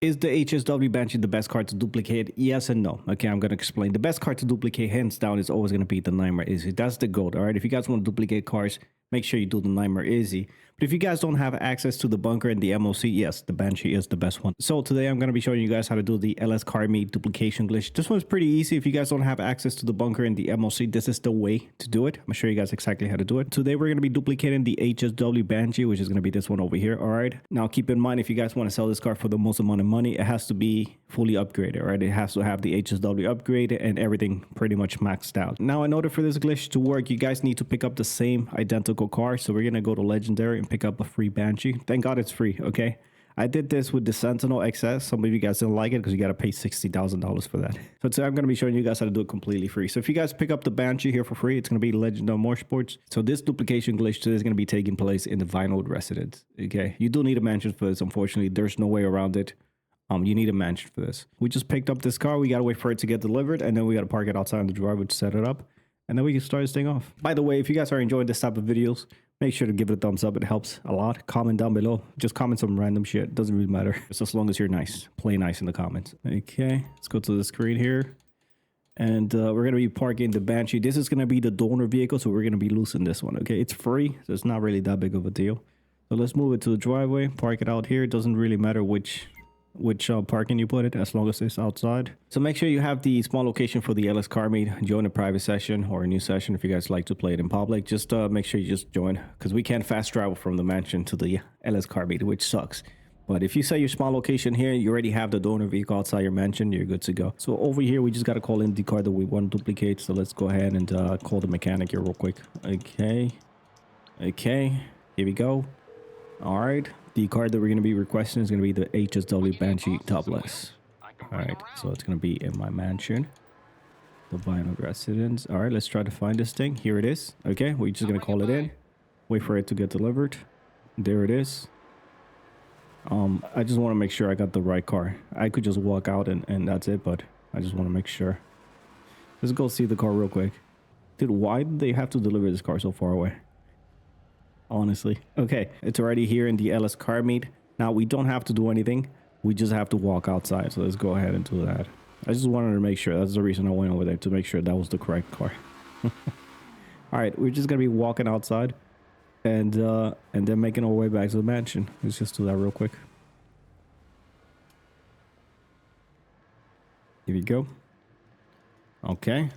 Is the HSW Banshee the best card to duplicate? Yes and no. Okay, I'm going to explain. The best card to duplicate, hands down, is always going to be the Nightmare Izzy. That's the gold, all right? If you guys want to duplicate cards, make sure you do the Nightmare Izzy. But if you guys don't have access to the bunker and the MOC, yes, the Banshee is the best one. So today I'm going to be showing you guys how to do the LS CARMEET duplication glitch. This one's pretty easy. If you guys don't have access to the bunker and the MOC, this is the way to do it. I'm going to show you guys exactly how to do it. Today we're going to be duplicating the HSW Banshee, which is going to be this one over here, all right? Now keep in mind, if you guys want to sell this card for the most amount of money, it has to be fully upgraded, right? It has to have the HSW upgraded and everything pretty much maxed out. Now, in order for this glitch to work, you guys need to pick up the same identical card. So we're going to go to Legendary and pick up a free Banshee. Thank God it's free, okay? I did this with the Sentinel XS. Some of you guys didn't like it because you got to pay $60,000 for that. So today I'm going to be showing you guys how to do it completely free. So if you guys pick up the Banshee here for free, it's going to be Legend of More Sports. So this duplication glitch today is going to be taking place in the Vinewood residence, okay? You do need a mansion for this. Unfortunately, there's no way around it. You need a mansion for this. We just picked up this car. We got to wait for it to get delivered, and then we got to park it outside in the driveway to set it up. And then we can start this thing off. By the way, if you guys are enjoying this type of videos, make sure to give it a thumbs up. It helps a lot. Comment down below. Just comment some random shit. Doesn't really matter. Just as long as you're nice. Play nice in the comments. Okay, let's go to the screen here. And we're going to be parking the Banshee. This is going to be the donor vehicle, so we're going to be losing this one. Okay, it's free, so it's not really that big of a deal. So let's move it to the driveway. Park it out here. It doesn't really matter which parking you put it, as long as it's outside. So make sure you have the small location for the LS CARMEET. Join a private session or a new session if you guys like to play it in public. Just make sure you just join, because we can't fast travel from the mansion to the LS CARMEET, which sucks. But if you say your small location here, you already have the donor vehicle outside your mansion, you're good to go. So over here, we just got to call in the car that we want to duplicate. So let's go ahead and call the mechanic here real quick. Okay, here we go. All right, the card that we're going to be requesting is going to be the HSW Banshee topless. All right, so it's going to be in my mansion, the Vinewood residence. All right, let's try to find this thing. Here it is. Okay, we're just going to call it in, wait for it to get delivered. There it is. I just want to make sure I got the right car. I could just walk out and that's it, but I just want to make sure. Let's go see the car real quick. Dude, why did they have to deliver this car so far away? Honestly. Okay, it's already here in the LS CARMEET. Now we don't have to do anything. We just have to walk outside. So let's go ahead and do that. I just wanted to make sure. That's the reason I went over there, to make sure that was the correct car. All right, we're just gonna be walking outside and then making our way back to the mansion. Let's just do that real quick. Here we go. Okay,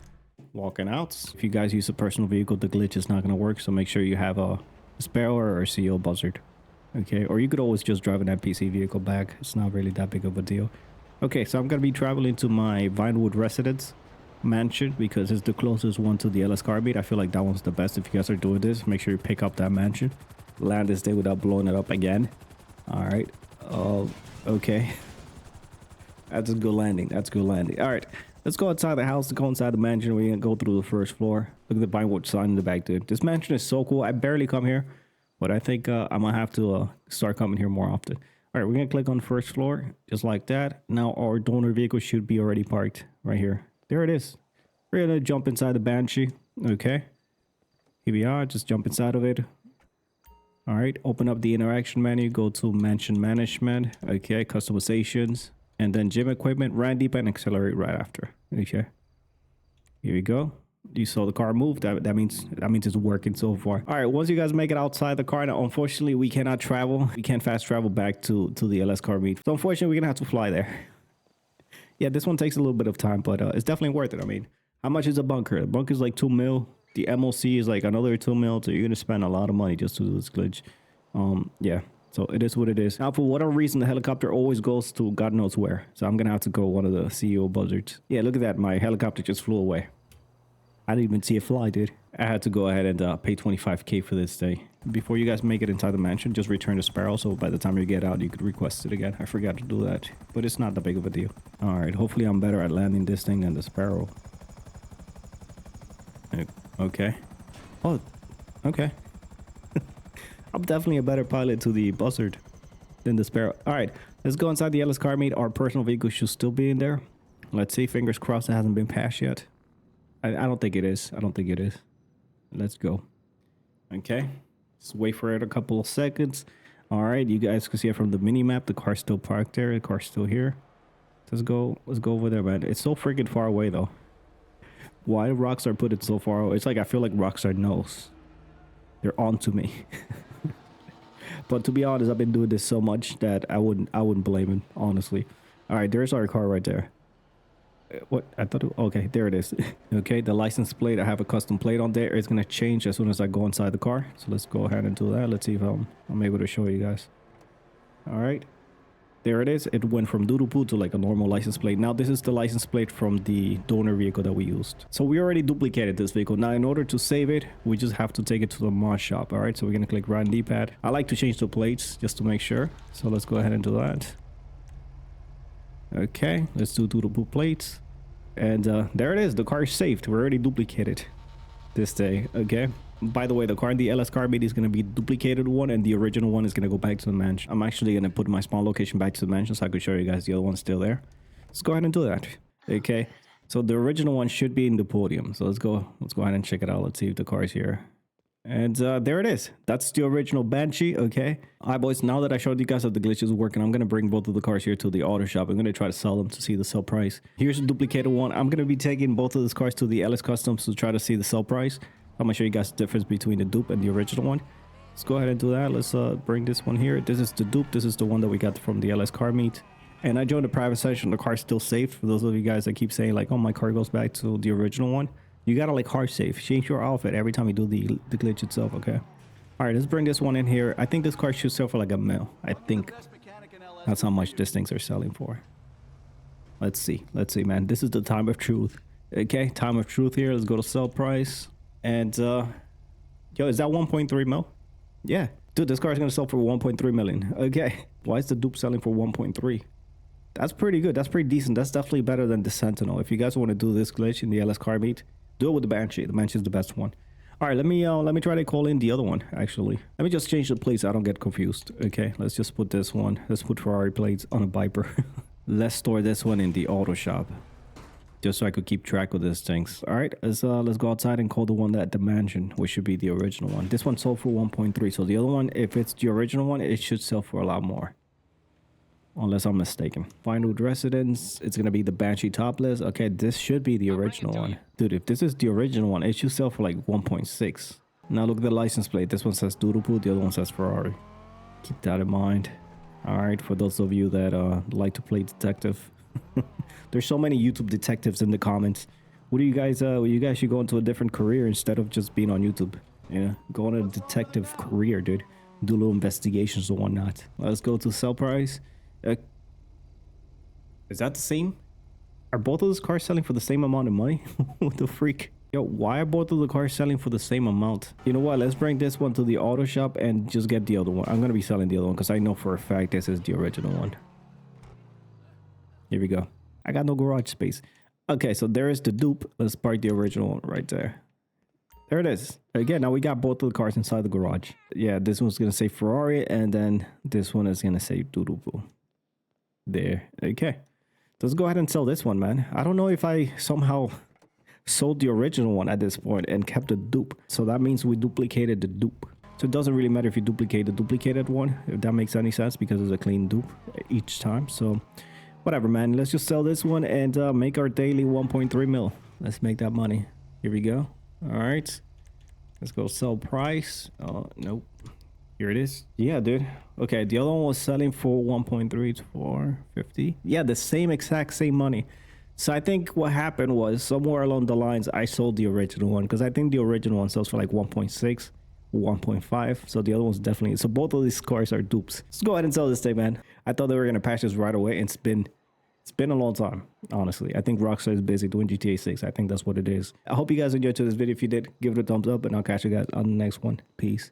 walking out. If you guys use a personal vehicle, the glitch is not gonna work. So make sure you have a Sparrow or a CO Buzzard. Okay, or you could always just drive an NPC vehicle back. It's not really that big of a deal. Okay, so I'm gonna be traveling to my Vinewood residence mansion because it's the closest one to the LS CARMEET. I feel like that one's the best. If you guys are doing this, make sure you pick up that mansion, land this day without blowing it up again. All right. Okay. That's a good landing. That's a good landing. All right, let's go outside the house, go inside the mansion. We're gonna go through the first floor. Look at the Vinewood sign in the back, dude. This mansion is so cool. I barely come here, but I think I'm gonna have to start coming here more often. All right, we're gonna click on first floor, just like that. Now our donor vehicle should be already parked right here. There it is. We're gonna jump inside the Banshee. Okay, here we are. Just jump inside of it. All right, open up the interaction menu, go to mansion management. Okay, customizations, and then gym equipment, run deep and accelerate right after. Okay, here we go. You saw the car move. That means it's working so far. All right, once you guys make it outside the car, now unfortunately we cannot travel. We can't fast travel back to the LS CARMEET. So unfortunately we're gonna have to fly there. Yeah, this one takes a little bit of time, but it's definitely worth it. I mean, how much is a bunker? The bunker is like 2 mil. The MOC is like another 2 mil. So you're gonna spend a lot of money just to do this glitch. Yeah. So it is what it is. Now, for whatever reason, the helicopter always goes to God knows where. So I'm gonna have to go one of the CEO buzzards. Yeah, look at that. My helicopter just flew away. I didn't even see it fly, dude. I had to go ahead and pay 25K for this day. Before you guys make it inside the mansion, just return the Sparrow. So by the time you get out, you could request it again. I forgot to do that, but it's not that big of a deal. All right, hopefully I'm better at landing this thing than the Sparrow. Okay. Oh, okay. I'm definitely a better pilot to the Buzzard than the Sparrow. All right, let's go inside the LS CARMEET. Our personal vehicle should still be in there. Let's see. Fingers crossed it hasn't been passed yet. I don't think it is. I don't think it is. Let's go. Okay. Just wait for it a couple of seconds. All right, you guys can see it from the mini map. The car's still parked there. The car's still here. Let's go over there, man. It's so freaking far away though. Why did Rockstar put it so far away? It's like I feel like Rockstar knows. They're on to me. But to be honest, I've been doing this so much that I wouldn't blame him, honestly. All right, there's our car right there. What I thought okay, there it is. Okay, the license plate, I have a custom plate on there. It's gonna change as soon as I go inside the car. So let's go ahead and do that. Let's see if I'm able to show you guys. All right, there it is. It went from doodle-poo to like a normal license plate. Now this is the license plate from the donor vehicle that we used. So we already duplicated this vehicle. Now in order to save it, we just have to take it to the mod shop. All right, so we're gonna click right D-pad. I like to change the plates just to make sure. So let's go ahead and do that. Okay, let's do doodle-poo plates. And there it is. The car is saved. We already duplicated this day. Okay. By the way, the car in the LS CARMEET is going to be duplicated one, and the original one is going to go back to the mansion. I'm actually going to put my spawn location back to the mansion so I could show you guys the other one's still there. Let's go ahead and do that. Okay. So the original one should be in the podium. So let's go ahead and check it out. Let's see if the car is here. And there it is. That's the original Banshee. Okay. All right, boys. Now that I showed you guys how the glitch is working, I'm going to bring both of the cars here to the auto shop. I'm going to try to sell them to see the sell price. Here's a duplicated one. I'm going to be taking both of these cars to the LS Customs to try to see the sell price. I'm going to show you guys the difference between the dupe and the original one. Let's go ahead and do that. Let's bring this one here. This is the dupe. This is the one that we got from the LS CARMEET. And I joined the private session. The car's still saved. For those of you guys that keep saying like, oh, my car goes back to the original one. You gotta like hard save, change your outfit every time you do the glitch itself. Okay. All right, let's bring this one in here. I think this car should sell for like $1 million. I think that's how much these things are selling for. Let's see, man. This is the time of truth. Okay, time of truth here. Let's go to sell price. And yo, is that 1.3 mil? Yeah, dude, this car is gonna sell for 1.3 million. Okay, why is the dupe selling for 1.3? That's pretty good. That's pretty decent. That's definitely better than the Sentinel. If you guys want to do this glitch in the LS CARMEET, do it with the Banshee. The Banshee is the best one. All right, let me try to call in the other one, actually. Let me just change the plates. I don't get confused. Okay, let's just put this one. Let's put Ferrari plates on a Viper. Let's store this one in the auto shop, just so I could keep track of these things. All right, let's go outside and call the one at the mansion, which should be the original one. This one sold for 1.3. So the other one, if it's the original one, it should sell for a lot more. Unless I'm mistaken. Final residence, it's gonna be the Banshee topless. Okay, this should be the original one. Dude, if this is the original one, it should sell for like 1.6. Now look at the license plate. This one says doodle-poo, the other one says Ferrari. Keep that in mind. All right, for those of you that like to play detective. There's so many YouTube detectives in the comments. What do you guys should go into a different career instead of just being on YouTube. Yeah, go on a detective career, dude. Do little investigations or whatnot. Let's go to sell price. Is that the same? Are both of those cars selling for the same amount of money? What the freak? Yo, why are both of the cars selling for the same amount? You know what? Let's bring this one to the auto shop and just get the other one. I'm going to be selling the other one because I know for a fact this is the original one. Here we go. I got no garage space. Okay, so there is the dupe. Let's park the original one right there. There it is. Again, now we got both of the cars inside the garage. Yeah, this one's going to say Ferrari and then this one is going to say doodle-poo. There. Okay. Let's go ahead and sell this one, man. I don't know if I somehow sold the original one at this point and kept the dupe. So that means we duplicated the dupe. So it doesn't really matter if you duplicate the duplicated one, if that makes any sense, because it's a clean dupe each time. So whatever, man. Let's just sell this one and make our daily 1.3 mil. Let's make that money. Here we go. All right. Let's go sell price. Oh, nope. Here it is. Yeah, dude. Okay, the other one was selling for 1.3 to 450. Yeah, the exact same money. So I think what happened was somewhere along the lines, I sold the original one because I think the original one sells for like 1.6, 1.5. So the other one's definitely. So both of these cars are dupes. Let's go ahead and sell this thing, man. I thought they were gonna patch this right away, and it's been a long time, honestly. I think Rockstar is busy doing GTA 6. I think that's what it is. I hope you guys enjoyed this video. If you did, give it a thumbs up, and I'll catch you guys on the next one. Peace.